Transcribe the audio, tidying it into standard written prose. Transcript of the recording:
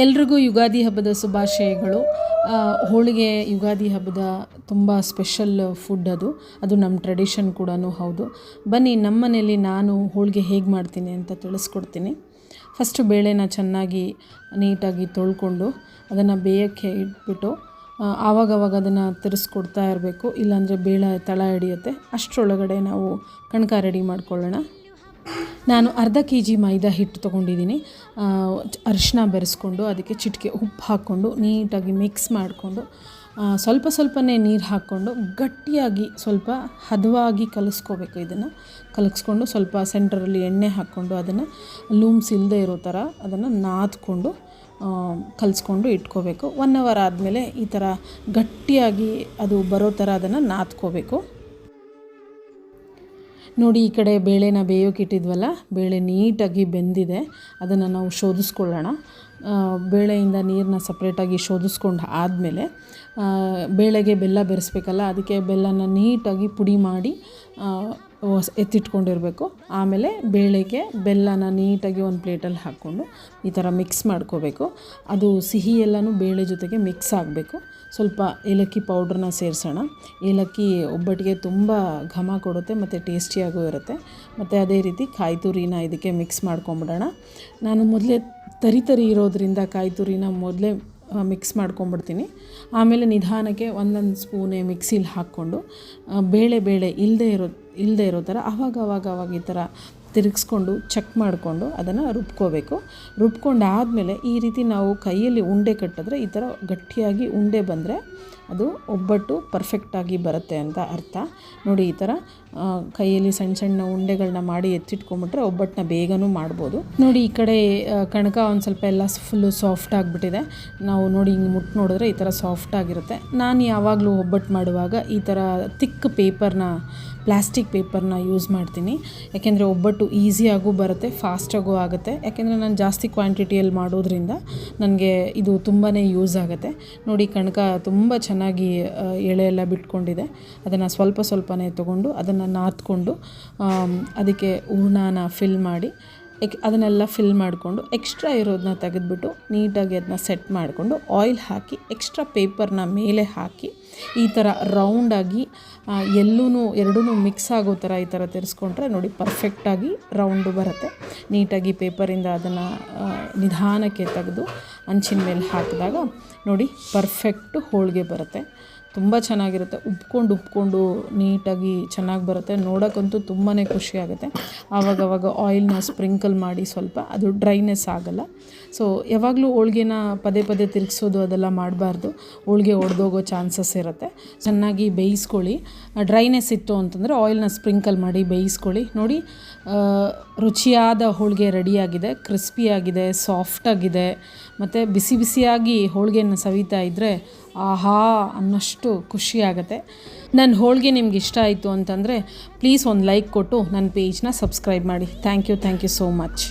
ಎಲ್ರಿಗೂ ಯುಗಾದಿ ಹಬ್ಬದ ಶುಭಾಶಯಗಳು. ಹೋಳಿಗೆ ಯುಗಾದಿ ಹಬ್ಬದ ತುಂಬ ಸ್ಪೆಷಲ್ ಫುಡ್ ಅದು ನಮ್ಮ ಟ್ರೆಡಿಷನ್ ಕೂಡ ಹೌದು. ಬನ್ನಿ ನಮ್ಮ ಮನೇಲಿ ನಾನು ಹೋಳಿಗೆ ಹೇಗೆ ಮಾಡ್ತೀನಿ ಅಂತ ತಿಳಿಸ್ಕೊಡ್ತೀನಿ. ಫಸ್ಟು ಬೇಳೆನ ಚೆನ್ನಾಗಿ ನೀಟಾಗಿ ತೊಳ್ಕೊಂಡು ಅದನ್ನು ಬೇಯೋಕ್ಕೆ ಇಟ್ಬಿಟ್ಟು ಆವಾಗವಾಗ ಅದನ್ನು ತಿರ್ಸ್ಕೊಡ್ತಾ ಇರಬೇಕು, ಇಲ್ಲಾಂದರೆ ಬೇಳೆ ತಳ ಹಿಡಿಯುತ್ತೆ. ಅಷ್ಟರೊಳಗಡೆ ನಾವು ಕಣಕ ರೆಡಿ ಮಾಡ್ಕೊಳ್ಳೋಣ. ನಾನು ಅರ್ಧ ಕೆಜಿ ಮೈದಾ ಹಿಟ್ಟು ತೊಗೊಂಡಿದ್ದೀನಿ. ಅರಿಶಿನ ಬೆರೆಸ್ಕೊಂಡು ಅದಕ್ಕೆ ಚಿಟಿಕೆ ಉಪ್ಪು ಹಾಕ್ಕೊಂಡು ನೀಟಾಗಿ ಮಿಕ್ಸ್ ಮಾಡಿಕೊಂಡು ಸ್ವಲ್ಪನೇ ನೀರು ಹಾಕ್ಕೊಂಡು ಗಟ್ಟಿಯಾಗಿ ಸ್ವಲ್ಪ ಹದವಾಗಿ ಕಲಿಸ್ಕೋಬೇಕು. ಇದನ್ನು ಕಲಗಿಸ್ಕೊಂಡು ಸ್ವಲ್ಪ ಸೆಂಟ್ರಲ್ಲಿ ಎಣ್ಣೆ ಹಾಕ್ಕೊಂಡು ಅದನ್ನು ಲೂಮ್ಸ್ ಇಲ್ಲದೆ ಇರೋ ಥರ ಅದನ್ನು ನಾದ್ಕೊಂಡು ಕಲಿಸ್ಕೊಂಡು ಇಟ್ಕೋಬೇಕು. 1 hour ಆದಮೇಲೆ ಈ ಥರ ಗಟ್ಟಿಯಾಗಿ ಅದು ಬರೋ ಥರ ಅದನ್ನು ನಾದ್ಕೋಬೇಕು. ನೋಡಿ, ಈ ಕಡೆ ಬೇಳೆನ ಬೇಯೋಕೆ ಇಟ್ಟಿದ್ವಲ್ಲ, ಬೇಳೆ ನೀಟಾಗಿ ಬೆಂದಿದೆ. ಅದನ್ನು ನಾವು ಶೋಧಿಸ್ಕೊಳ್ಳೋಣ. ಬೇಳೆಯಿಂದ ನೀರನ್ನ ಸಪ್ರೇಟಾಗಿ ಶೋಧಿಸ್ಕೊಂಡು ಆದಮೇಲೆ ಬೇಳೆಗೆ ಬೆಲ್ಲ ಬೆರೆಸ್ಬೇಕಲ್ಲ, ಅದಕ್ಕೆ ಬೆಲ್ಲನ ನೀಟಾಗಿ ಪುಡಿ ಮಾಡಿ ಎತ್ತಿಟ್ಕೊಂಡಿರಬೇಕು. ಆಮೇಲೆ ಬೇಳೆಗೆ ಬೆಲ್ಲನ ನೀಟಾಗಿ ಒಂದು ಪ್ಲೇಟಲ್ಲಿ ಹಾಕ್ಕೊಂಡು ಈ ಥರ ಮಿಕ್ಸ್ ಮಾಡ್ಕೋಬೇಕು. ಅದು ಸಿಹಿ ಎಲ್ಲನೂ ಬೇಳೆ ಜೊತೆಗೆ ಮಿಕ್ಸ್ ಆಗಬೇಕು. ಸ್ವಲ್ಪ ಏಲಕ್ಕಿ ಪೌಡ್ರನ್ನ ಸೇರಿಸೋಣ. ಏಲಕ್ಕಿ ಒಬ್ಬಟ್ಟಿಗೆ ತುಂಬ ಘಮ ಕೊಡುತ್ತೆ ಮತ್ತು ಟೇಸ್ಟಿಯಾಗೂ ಇರುತ್ತೆ. ಮತ್ತು ಅದೇ ರೀತಿ ಕಾಯಿ ತುರಿನ ಇದಕ್ಕೆ ಮಿಕ್ಸ್ ಮಾಡ್ಕೊಂಬಿಡೋಣ. ನಾನು ಮೊದಲೇ ತರಿ ಇರೋದ್ರಿಂದ ಕಾಯಿ ತುರಿನ ಮೊದಲೇ ಮಿಕ್ಸ್ ಮಾಡ್ಕೊಂಬಿಡ್ತೀನಿ. ಆಮೇಲೆ ನಿಧಾನಕ್ಕೆ ಒಂದೊಂದು ಸ್ಪೂನೇ ಮಿಕ್ಸಿಲಿ ಹಾಕ್ಕೊಂಡು ಬೇಳೆ ಇಲ್ಲದೆ ಇರೋ ಥರ ಅವಾಗ ಈ ಥರ ತಿರುಗಿಸ್ಕೊಂಡು ಚೆಕ್ ಮಾಡಿಕೊಂಡು ಅದನ್ನು ರುಬ್ಕೊಂಡು ಆದಮೇಲೆ ಈ ರೀತಿ ನಾವು ಕೈಯಲ್ಲಿ ಉಂಡೆ ಕಟ್ಟಿದ್ರೆ ಈ ಥರ ಗಟ್ಟಿಯಾಗಿ ಉಂಡೆ ಬಂದರೆ ಅದು ಒಬ್ಬಟ್ಟು ಪರ್ಫೆಕ್ಟಾಗಿ ಬರುತ್ತೆ ಅಂತ ಅರ್ಥ. ನೋಡಿ, ಈ ಥರ ಕೈಯಲ್ಲಿ ಸಣ್ಣ ಉಂಡೆಗಳನ್ನ ಮಾಡಿ ಎತ್ತಿಟ್ಕೊಂಬಿಟ್ರೆ ಒಬ್ಬಟ್ಟನ್ನ ಬೇಗನೂ ಮಾಡ್ಬೋದು. ನೋಡಿ, ಈ ಕಡೆ ಕಣಕ ಒಂದು ಸ್ವಲ್ಪ ಎಲ್ಲ ಫುಲ್ಲು ಸಾಫ್ಟ್ ಆಗಿಬಿಟ್ಟಿದೆ. ನಾವು ನೋಡಿ ಹಿಂಗೆ ಮುಟ್ಟು ನೋಡಿದ್ರೆ ಈ ಥರ ಸಾಫ್ಟಾಗಿರುತ್ತೆ. ನಾನು ಯಾವಾಗಲೂ ಒಬ್ಬಟ್ಟು ಮಾಡುವಾಗ ಈ ಥರ ತಿಕ್ ಪ್ಲಾಸ್ಟಿಕ್ ಪೇಪರ್ನ ಯೂಸ್ ಮಾಡ್ತೀನಿ. ಯಾಕೆಂದರೆ ಒಬ್ಬಟ್ಟು ಈಸಿಯಾಗೂ ಬರುತ್ತೆ, ಫಾಸ್ಟಾಗೂ ಆಗುತ್ತೆ. ಯಾಕೆಂದರೆ ನಾನು ಜಾಸ್ತಿ ಕ್ವಾಂಟಿಟಿಯಲ್ಲಿ ಮಾಡೋದ್ರಿಂದ ನನಗೆ ಇದು ತುಂಬಾ ಯೂಸ್ ಆಗುತ್ತೆ. ನೋಡಿ, ಕಣಕ ತುಂಬ ಚೆನ್ನಾಗಿ ಎಳೆ ಎಲ್ಲ ಬಿಟ್ಕೊಂಡಿದೆ. ಅದನ್ನು ಸ್ವಲ್ಪನೇ ತೊಗೊಂಡು ಅದನ್ನು ನಾದ್ಕೊಂಡು ಅದಕ್ಕೆ ಹೂರ್ಣನ ಫಿಲ್ ಮಾಡಿ ಅದನ್ನೆಲ್ಲ ಫಿಲ್ ಮಾಡಿಕೊಂಡು ಎಕ್ಸ್ಟ್ರಾ ಇರೋದನ್ನ ತೆಗೆದುಬಿಟ್ಟು ನೀಟಾಗಿ ಅದನ್ನ ಸೆಟ್ ಮಾಡಿಕೊಂಡು ಆಯಿಲ್ ಹಾಕಿ ಎಕ್ಸ್ಟ್ರಾ ಪೇಪರ್ನ ಮೇಲೆ ಹಾಕಿ ಈ ಥರ ರೌಂಡಾಗಿ ಎರಡೂ ಮಿಕ್ಸ್ ಆಗೋ ಥರ ಈ ಥರ ತಿರ್ಸ್ಕೊಂಡ್ರೆ ನೋಡಿ ಪರ್ಫೆಕ್ಟಾಗಿ ರೌಂಡು ಬರುತ್ತೆ. ನೀಟಾಗಿ ಪೇಪರಿಂದ ಅದನ್ನು ನಿಧಾನಕ್ಕೆ ತೆಗೆದು ಅಂಚಿನ ಮೇಲೆ ಹಾಕಿದಾಗ ನೋಡಿ ಪರ್ಫೆಕ್ಟು ಹೋಳಿಗೆ ಬರುತ್ತೆ. ತುಂಬ ಚೆನ್ನಾಗಿರುತ್ತೆ. ಉಬ್ಕೊಂಡು ನೀಟಾಗಿ ಚೆನ್ನಾಗಿ ಬರುತ್ತೆ. ನೋಡೋಕ್ಕಂತೂ ತುಂಬಾ ಖುಷಿಯಾಗುತ್ತೆ. ಆವಾಗವಾಗ ಆಯಿಲ್ನ ಸ್ಪ್ರಿಂಕಲ್ ಮಾಡಿ ಸ್ವಲ್ಪ ಅದು ಡ್ರೈನೆಸ್ ಆಗೋಲ್ಲ. ಸೊ ಯಾವಾಗಲೂ ಹೋಳ್ಗೆನ ಪದೇ ತಿರುಗಿಸೋದು ಅದೆಲ್ಲ ಮಾಡಬಾರ್ದು. ಹೋಳ್ಗೆ ಒಡೆದೋಗೋ ಚಾನ್ಸಸ್ ಇರುತ್ತೆ. ಚೆನ್ನಾಗಿ ಬೇಯಿಸ್ಕೊಳ್ಳಿ. ಡ್ರೈನೆಸ್ ಇತ್ತು ಅಂತಂದರೆ ಆಯಿಲ್ನ ಸ್ಪ್ರಿಂಕಲ್ ಮಾಡಿ ಬೇಯಿಸ್ಕೊಳ್ಳಿ. ನೋಡಿ, ರುಚಿಯಾದ ಹೋಳಿಗೆ ರೆಡಿಯಾಗಿದೆ. ಕ್ರಿಸ್ಪಿಯಾಗಿದೆ, ಸಾಫ್ಟಾಗಿದೆ ಮತ್ತು ಬಿಸಿಯಾಗಿ ಹೋಳಿಗೆನ ಸವಿತಾ ಇದ್ದರೆ ಆಹಾ ಅನ್ನಷ್ಟು ಖುಷಿಯಾಗುತ್ತೆ. ನನ್ನ ಹೋಳಿಗೆ ನಿಮ್ಗೆ ಇಷ್ಟ ಆಯಿತು ಅಂತಂದರೆ ಪ್ಲೀಸ್ ಒಂದು ಲೈಕ್ ಕೊಟ್ಟು ನನ್ನ ಪೇಜ್ನ ಸಬ್ಸ್ಕ್ರೈಬ್ ಮಾಡಿ. Thank you so much.